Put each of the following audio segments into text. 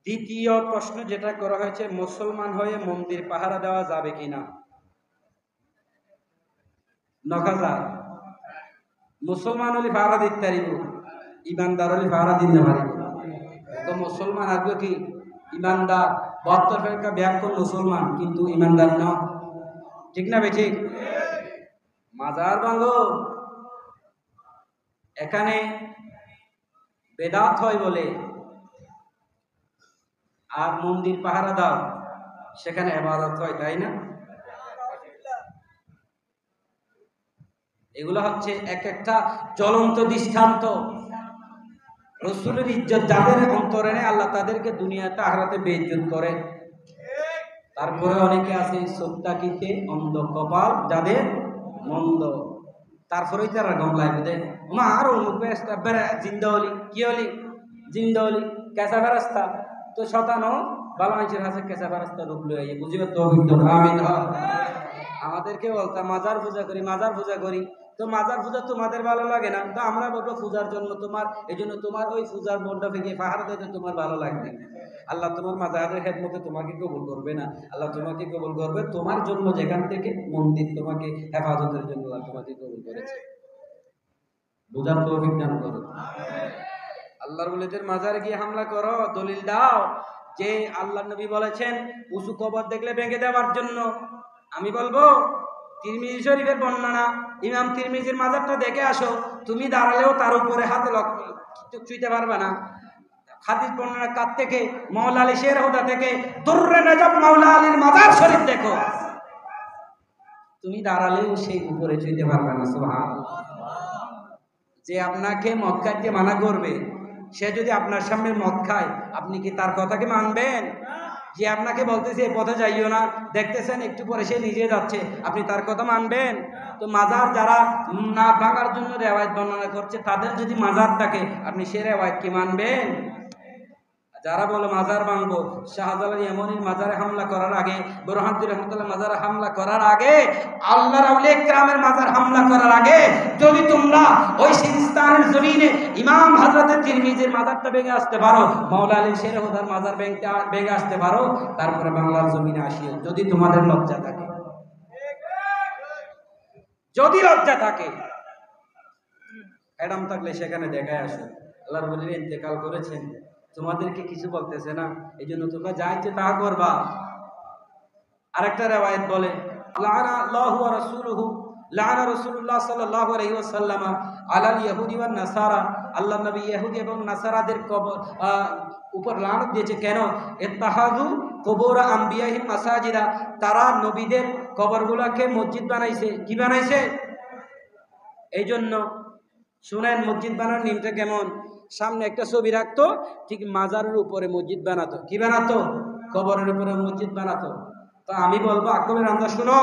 দ্বিতীয় প্রশ্ন যেটা করা হয়েছে, মুসলমান হয়ে মন্দির পাহারা দেওয়া যাবে কিনা? নখাজা মুসলমান হলে পাহারা দিতে পারিব, ইমানদার হলে পাহারা দিতে পারিব। তো মুসলমান আসবে কি ইমানদার, 72 ব্যাপক মুসলমান কিন্তু ইমানদার না, ঠিক না বেঠিক? মাজার ভাঙো, এখানে বেদাত হয় বলে, আর মন্দির পাহারা দাও সেখানে ইবাদত হয়, তাই না? এগুলো হচ্ছে এক একটা জ্বলন্ত দৃষ্টান্ত। রাসূলের ইজ্জত যাদের অন্তরে নেই, আল্লাহ তাদেরকে দুনিয়াতে আখিরাতে বেইজ্জত করে। তারপরে অনেকে আছে সত্যাকিতে অন্ধ কপাল যাদের মন্দ, তারপরেই তারা গমলায় বুঝে মা আরো মুখ বেরেস্তা বেড়ে জিন্দা হলি, কি হলি জিন্দা হলি কেঁচা বেরাস্তা, তো শতানো ভালো মানুষের হাতে কেঁচা বেরাস্তা রূপ লইয়া বুঝিবে তৌফিক দাও আমিন। আমাদেরকে বলতা মাজার পূজা করি, মাজার পূজা করি, তো মাজার পূজা তোমাদের ভালো লাগে না, তো আমরা বলবো পূজার জন্য তোমার, এই জন্য তোমার ওই পূজার মণ্ডপে গিয়ে পাহাড় দিতে তোমার ভালো লাগবে। আল্লাহ তোমার মাজারের খেদমতে তোমাকে কবুল করবে না, আল্লাহ তোমাকে কবুল করবে তোমার জন্য যেখান থেকে মন্দির তোমাকে হেফাজতের জন্য আল্লাহ তোমাকে কবুল করেছে। বুঝার তৌফিক দান করো। আল্লাহর ওলিদের মাজারে গিয়ে হামলা করো, দলিল দাও যে আল্লাহ নবী বলেছেন উঁচু কবর দেখলে ভেঙে দেওয়ার জন্য। আমি বলবো তিরমিজি শরীফের বর্ণনা, ইমাম তিরমিজির মাজারটা দেখে আসো, তুমি দাঁড়ালেও তার উপরে হাতে চুইতে পারবে না। হাদিস বর্ণনা কার থেকে? মাওলা আলী শের হুদা থেকে। দুররে নজব মাওলা আলীর মাজার শরীফ দেখো, তুমি দাঁড়ালেও সেই উপরে চুইতে পারবে না। সুবহানাল্লাহ। যে আপনাকে মদ খাইতে মানা করবে, সে যদি আপনার সামনে মদ খায়, আপনি কি তার কথাকে মানবেন? যে আপনাকে বলতেছে এই পথে যাইও না, দেখতেছেন একটু পরে সে নিজে যাচ্ছে, আপনি তার কথা মানবেন? তো মাজার যারা না ভাঙার জন্য রেওয়ায়ত বর্ণনা করছে, তাদের যদি মাজার থাকে, আপনি সে রেওয়ায়ত কি মানবেন? যারা বলে মাজার ভাঙবো, শাহজালাল ইয়ামানির মাজারে হামলা করার আগে, বুরহানুদ্দিন রহমাতুল্লাহ মাজারে হামলা করার আগে, আল্লাহর আউলিয়া কিরামের মাজার হামলা করার আগে যদি তোমরা ওই সিস্তানের জমিনে ইমাম হযরত তিরমিজির মাজারটা ভেঙে আসতে পারো, মাওলা আলী শের হুদার মাজার ভেঙে আসতে পারো, তারপরে বাংলার জমিনে আসিও, যদি তোমাদের লজ্জা থাকে। যদি লজ্জা থাকে, এডাম থাকলে সেখানে দেখায় আসো। আল্লাহর ওলিরা ইন্তেকাল করেছেন, তোমাদেরকে কিছু বলতেছে না, এই জন্য তোমরা যা ইচ্ছে তা করবা। আরেকটা রিওয়ায়াত বলে লাআনা আল্লাহু ওয়া রাসূলুহু, লাআনা রাসূলুল্লাহ সাল্লাল্লাহু আলাইহি ওয়াসাল্লাম আলাল ইহুদি ওয়ান নাসারা, আল্লাহর নবী ইহুদি এবং নাসারাদের উপর লানত দিয়েছে। কেন? ইত্তাহাযু কুবুর আম্বিয়াহিম মাসাজিদা, তারা নবীদের কবরগুলোকে মসজিদ বানাইছে। কি বানাইছে? এই জন্য শুনেন, মসজিদ বানানোর নিয়মটা কেমন? সামনে একটা ছবি রাখতো, ঠিক মাজারের উপরে মসজিদ বানাতো। কি বানাতো? কবরের উপরে মসজিদ বানাতো। তো আমি বলবো আকবরের আন্দা, শুনো,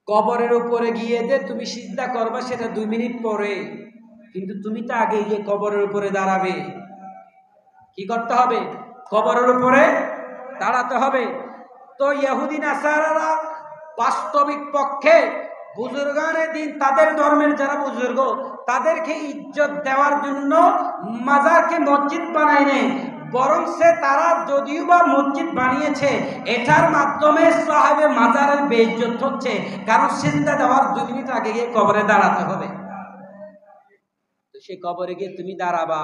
কবরের উপরে গিয়ে যে তুমি সিজদা করবা সেটা 2 মিনিট পরে, কিন্তু তুমি তো আগে গিয়ে কবরের উপরে দাঁড়াবে। কি করতে হবে? কবরের উপরে দাঁড়াতে হবে। তো ইহুদি নাসারারা বাস্তবিক পক্ষে বুজুর্গানে দিন, তাদের ধর্মের যারা বুজুর্গ, তাদেরকে ইজ্জত দেওয়ার জন্য মাজারকে মসজিদ বানায় নেই, বরং সে তারা যদিও বা মসজিদ বানিয়েছে, এটার মাধ্যমে সাহেবে মাজারের বেইজ্জত হচ্ছে, কারণ সিজদা দেওয়ার 2 মিনিট আগে গিয়ে কবরে দাঁড়াতে হবে। তো সেই কবরে গিয়ে তুমি দাঁড়াবা,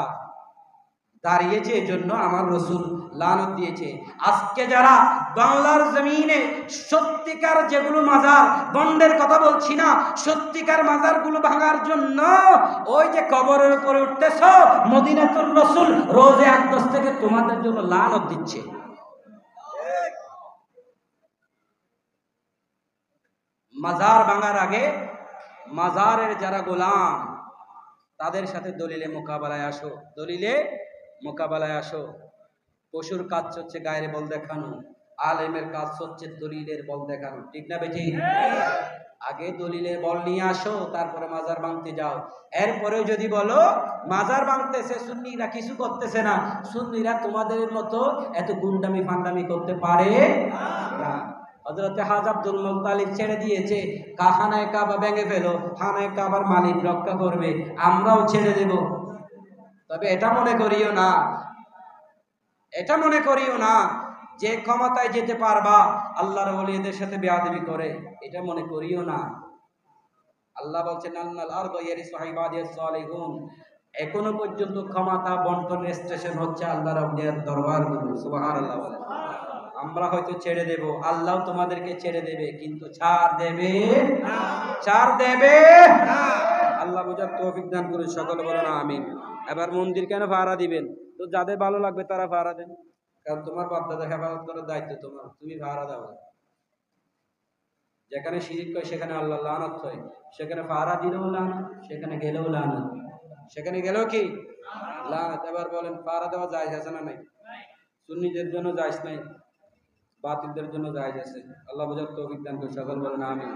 দাঁড়িয়েছে এই জন্য আমার রাসূল লানত দিয়েছে। আজকে যারা বাংলার জমিনে সত্যিকার যেগুলো মাজার, বন্ডের কথা বলছি না, সত্যিকার মাজারগুলো ভাঙার জন্য ওই যে কবরের উপরে উঠতেছ, মদিনাতুর রাসূল রোজে আকদাস থেকে তোমাদের জন্য লানত দিচ্ছে। মাজার ভাঙার আগে মাজারের যারা গোলাম, তাদের সাথে দলিলে মোকাবেলায় আসো, দলিলে মোকাবেলায় আসো। পশুর কাজ হচ্ছে গায়ের বল দেখানো, আলেমের কাজ হচ্ছে দলিলের বল দেখানো, ঠিক না বেঠি? আগে দলিলের বল নিয়ে আসো, তারপরে মাজার ভাঙতে যাও। এরপরেও যদি বলো মাজার ভাঙতেছে, সুন্নিরা কিছু করতেছে না, সুন্নিরা তোমাদের মতো এত গুন্ডামি ফান্ডামি করতে পারে না। হযরত হাজ আব্দুল মুত্তালিব ছেড়ে দিয়েছে, খানায়ে কাবা ভেঙে ফেলো, খানায়ে কাবার মালিক রক্ষা করবে, আমরাও ছেড়ে দেব। তবে এটা মনে করিও না এটা মনে করিও না যে ক্ষমতায় যেতে পারবা আল্লাহর ওলিদের সাথে বেয়াদবি করে, এটা মনে করিও না। আল্লাহ বলছেন আল্লাহর আরদু ইয়ারিসুহা ইবাদিয়াস সালিহুন, এখনো পর্যন্ত ক্ষমতা বন্টনের স্টেশন হচ্ছে আল্লাহর আউলিয়ার দরবারগুলো। সুবহানাল্লাহ বলেন। আমরা হয়তো ছেড়ে দেব, আল্লাহ তোমাদেরকে ছেড়ে দেবে, কিন্তু ছাড় দেবে না, ছাড় দেবে না। আল্লাহ বুঝার তৌফিক দান করুন, সকলে বলেন আমিন। এবার মন্দির কেন ভাড়া দিবেন? তো যাদের ভালো লাগবে তারা ভাড়া দেন, কারণ তোমার বাপ দাদা হেফাজত করার দায়িত্ব তোমার, তুমি ভাড়া দাও। যেখানে শিরিক হয় সেখানে আল্লাহ লানত হয়, সেখানে পাহারা দিলেও লানত, সেখানে গেলেও লানত, সেখানে গেলেও কি লানত। এবার বলেন পাহারা দেওয়া জায়েজ আছে না নাই? সুন্নিদের জন্য জায়েজ নাই, বাতিলদের জন্য জায়েজ আছে। আল্লাহ বুঝার তৌফিক দান করুন, সকল বলেন আমিন।